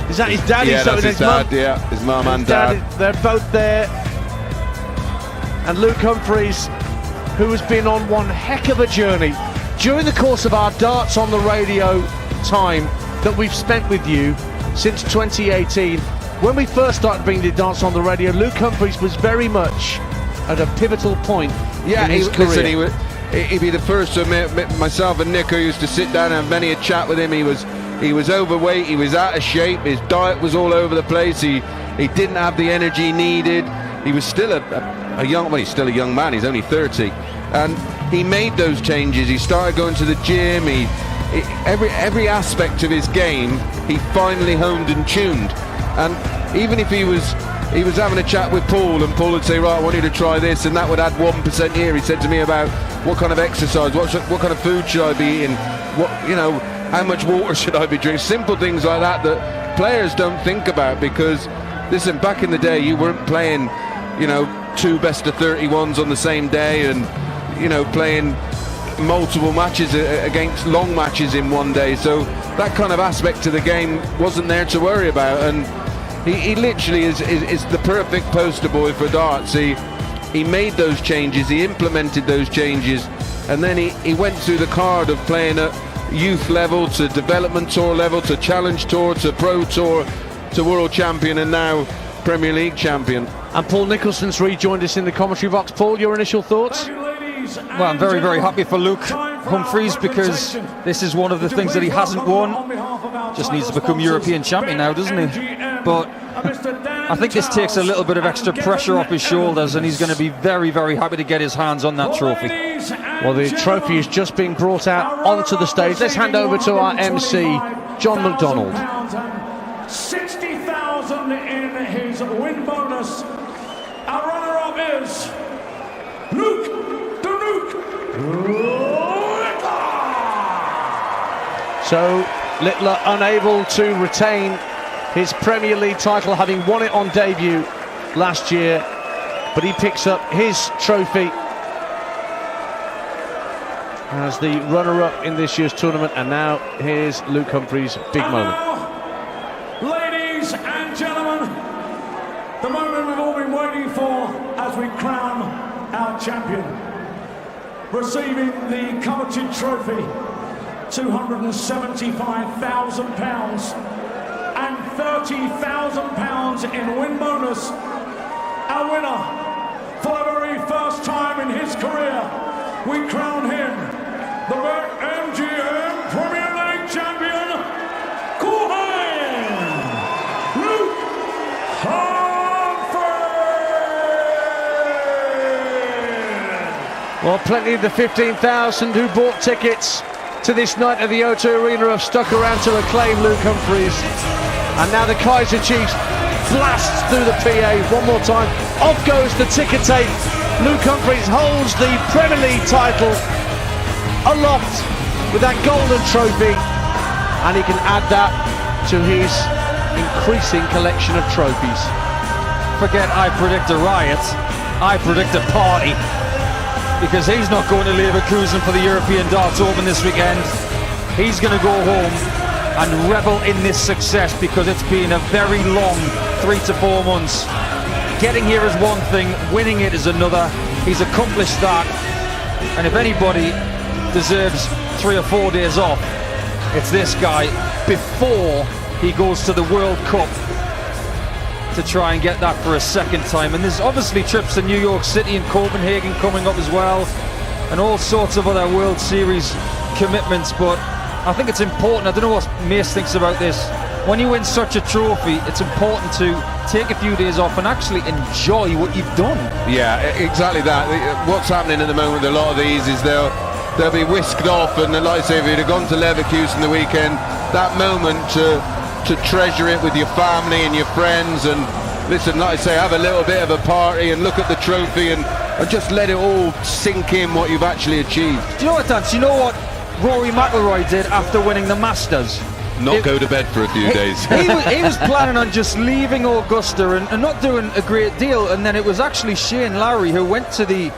Is that his dad? Yeah, that's his dad, yeah. His mum and dad. They're both there. And Luke Humphries, who has been on one heck of a journey during the course of our Darts on the Radio time that we've spent with you since 2018. When we first started bringing the Darts on the Radio, Luke Humphries was very much at a pivotal point in his career. Listen, he'd be the first to admit, myself and Nico used to sit down and have many a chat with him. He was overweight, he was out of shape, his diet was all over the place, he didn't have the energy he needed. He was still he's still a young man, he's only 30, and he made those changes. He started going to the gym, every aspect of his game he finally honed and tuned. And even if he was he was having a chat with Paul, and Paul would say, right, I want you to try this, and that would add 1% here. He said to me about what kind of exercise, what kind of food should I be eating, how much water should I be drinking? Simple things like that players don't think about, because, listen, back in the day, you weren't playing, 2 best of 31s on the same day, and, playing multiple matches against long matches in one day. So that kind of aspect to the game wasn't there to worry about, and he literally is the perfect poster boy for darts. He made those changes, he implemented those changes, and then he went through the card of playing at youth level to development tour level to challenge tour to pro tour to world champion, and now Premier League champion. And Paul Nicholson's rejoined us in the commentary box. Paul, your initial thoughts? Well, I'm very, very happy for Luke Humphries, because this is one of the things that he hasn't won. Just needs to become European champion now, doesn't he? But I think this takes a little bit of extra pressure off his shoulders, and he's going to be very, very happy to get his hands on that trophy. Well, the trophy is just being brought out onto the stage. Let's hand over to our MC, John McDonald. 60,000 in his win bonus. Our runner-up is Luke. So Littler unable to retain his Premier League title, having won it on debut last year, but he picks up his trophy as the runner-up in this year's tournament. And now here's Luke Humphries' big moment. Ladies and gentlemen, the moment we've all been waiting for as we crown our champion. Receiving the coveted trophy, £275,000 and £30,000 in win bonus. Our winner, for the very first time in his career, we crown him the MGM Premier League champion, Luke Humphries. Well, plenty of the 15,000 who bought tickets to this night at the O2 Arena have stuck around to acclaim Luke Humphries. And now the Kaiser Chiefs blasts through the PA one more time. Off goes the ticker tape. Luke Humphries holds the Premier League title aloft with that golden trophy, and he can add that to his increasing collection of trophies. Forget I predict a riot, I predict a party, because he's not going to Leverkusen for the European Darts Open this weekend. He's going to go home and revel in this success, because it's been a very long 3 to 4 months. Getting here is one thing, winning it is another. He's accomplished that, and if anybody deserves 3 or 4 days off, it's this guy, before he goes to the World Cup to try and get that for a second time. And there's obviously trips to New York City and Copenhagen coming up as well, and all sorts of other World Series commitments. But I think it's important, I don't know what Mace thinks about this, when you win such a trophy, it's important to take a few days off and actually enjoy what you've done. Yeah, exactly that. What's happening at the moment with a lot of these is they'll be whisked off, and like I say, if you'd have gone to Leverkusen the weekend, that moment to treasure it with your family and your friends, and listen, like I say, have a little bit of a party and look at the trophy and just let it all sink in what you've actually achieved. Do you know what, Dan? Do you know what Rory McIlroy did after winning the Masters? Go to bed for a few days. He was planning on just leaving Augusta and not doing a great deal, and then it was actually Shane Lowry who went to the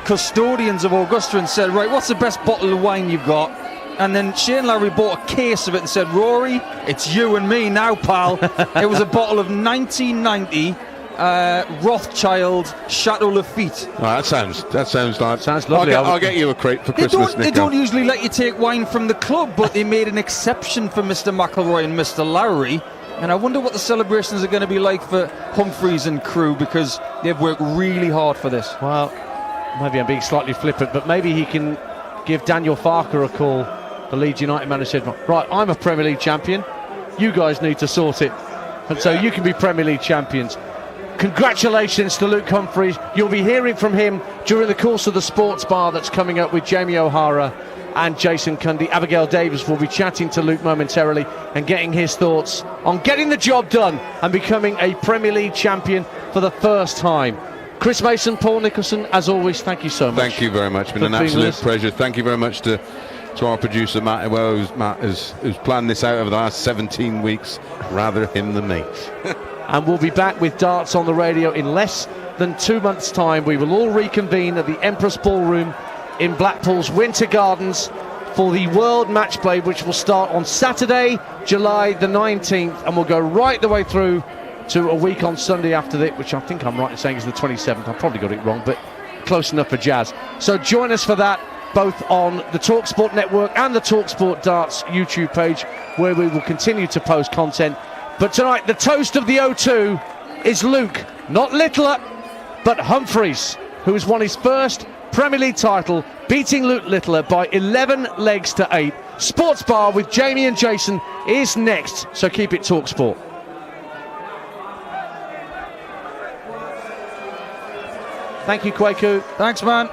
custodians of Augusta and said, right, what's the best bottle of wine you've got? And then Shane Lowry bought a case of it and said, Rory, it's you and me now, pal. It was a bottle of 1990 Rothschild Chateau Lafite. Oh, that sounds lovely. I'll get you a crate for Christmas, They don't usually let you take wine from the club, but they made an exception for Mr. McIlroy and Mr. Lowry. And I wonder what the celebrations are going to be like for Humphries and crew, because they've worked really hard for this. Well, maybe I'm being slightly flippant, but maybe he can give Daniel Farker a call, the Leeds United manager. Said, right, I'm a Premier League champion, you guys need to sort it, and so you can be Premier League champions. Congratulations to Luke Humphries. You'll be hearing from him during the course of the sports bar that's coming up with Jamie O'Hara and Jason Cundy. Abigail Davies will be chatting to Luke momentarily and getting his thoughts on getting the job done and becoming a Premier League champion for the first time. Chris Mason, Paul Nicholson, as always, thank you so much. Thank you very much. It's been an absolute pleasure. Thank you very much to our producer, Matt, who's planned this out over the last 17 weeks. Rather him than me. And we'll be back with darts on the radio in less than 2 months' time. We will all reconvene at the Empress Ballroom in Blackpool's Winter Gardens for the World Match Play, which will start on Saturday, July the 19th, and will go right the way through to a week on Sunday after that, which I think I'm right in saying is the 27th. I probably got it wrong, but close enough for jazz. So join us for that, both on the talkSPORT network and the talkSPORT Darts YouTube page, where we will continue to post content. But tonight, the toast of the O2 is Luke, not Littler, but Humphries, who has won his first Premier League title, beating Luke Littler by 11 legs to 8. Sports Bar with Jamie and Jason is next, so keep it talkSPORT. Thank you, Kwaku. Thanks, man.